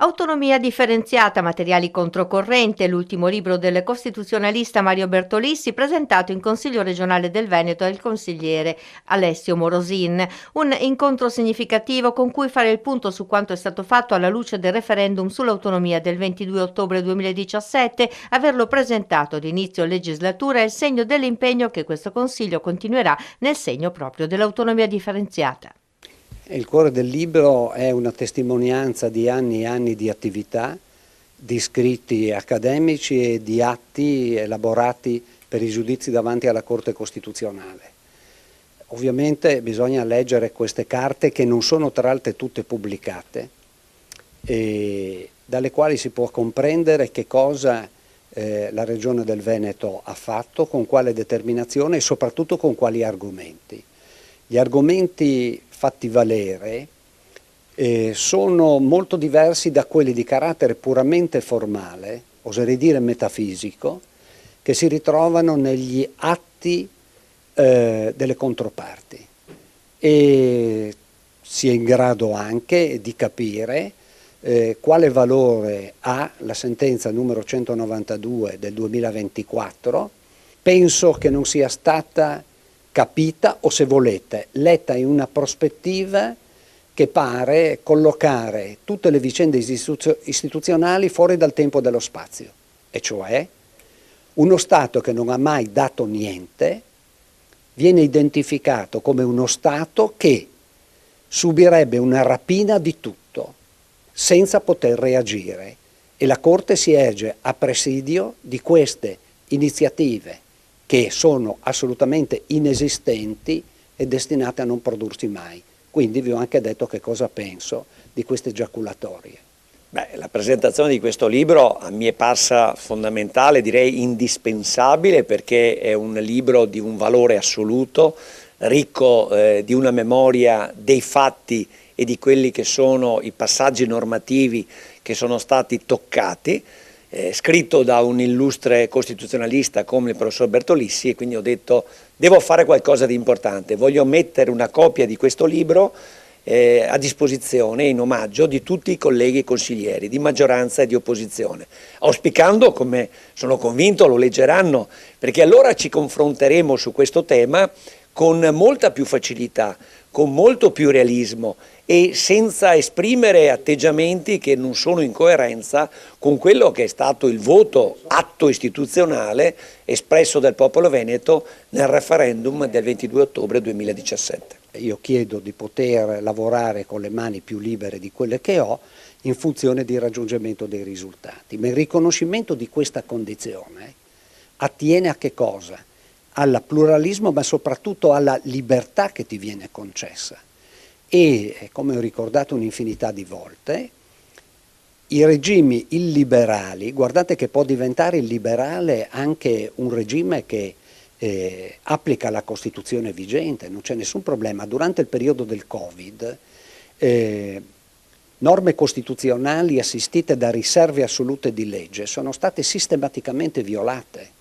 Autonomia differenziata, materiali controcorrente, l'ultimo libro del costituzionalista Mario Bertolissi, presentato in Consiglio regionale del Veneto al consigliere Alessio Morosin. Un incontro significativo con cui fare il punto su quanto è stato fatto alla luce del referendum sull'autonomia del 22 ottobre 2017. Averlo presentato ad inizio legislatura è il segno dell'impegno che questo Consiglio continuerà nel segno proprio dell'autonomia differenziata. Il cuore del libro è una testimonianza di anni e anni di attività, di scritti accademici e di atti elaborati per i giudizi davanti alla Corte Costituzionale. Ovviamente bisogna leggere queste carte, che non sono tra l'altro tutte pubblicate, e dalle quali si può comprendere che cosa la Regione del Veneto ha fatto, con quale determinazione e soprattutto con quali argomenti. Gli argomenti fatti valere sono molto diversi da quelli di carattere puramente formale, oserei dire metafisico, che si ritrovano negli atti delle controparti, e si è in grado anche di capire quale valore ha la sentenza numero 192 del 2024. Penso che non sia stata capita, o se volete, letta in una prospettiva che pare collocare tutte le vicende istituzionali fuori dal tempo e dello spazio, e cioè uno Stato che non ha mai dato niente viene identificato come uno Stato che subirebbe una rapina di tutto senza poter reagire, e la Corte si erge a presidio di queste iniziative che sono assolutamente inesistenti e destinate a non prodursi mai. Quindi vi ho anche detto che cosa penso di queste giaculatorie. La presentazione di questo libro a me è parsa fondamentale, direi indispensabile, perché è un libro di un valore assoluto, ricco di una memoria dei fatti e di quelli che sono i passaggi normativi che sono stati toccati, scritto da un illustre costituzionalista come il professor Bertolissi, e quindi ho detto devo fare qualcosa di importante, voglio mettere una copia di questo libro a disposizione in omaggio di tutti i colleghi consiglieri di maggioranza e di opposizione, auspicando, come sono convinto lo leggeranno, perché allora ci confronteremo su questo tema con molta più facilità, con molto più realismo e senza esprimere atteggiamenti che non sono in coerenza con quello che è stato il voto atto istituzionale espresso dal popolo veneto nel referendum del 22 ottobre 2017. Io chiedo di poter lavorare con le mani più libere di quelle che ho in funzione di raggiungimento dei risultati, ma il riconoscimento di questa condizione attiene a che cosa? Al pluralismo, ma soprattutto alla libertà che ti viene concessa. E, come ho ricordato un'infinità di volte, i regimi illiberali, guardate che può diventare illiberale anche un regime che applica la Costituzione vigente, non c'è nessun problema. Durante il periodo del Covid, norme costituzionali assistite da riserve assolute di legge sono state sistematicamente violate.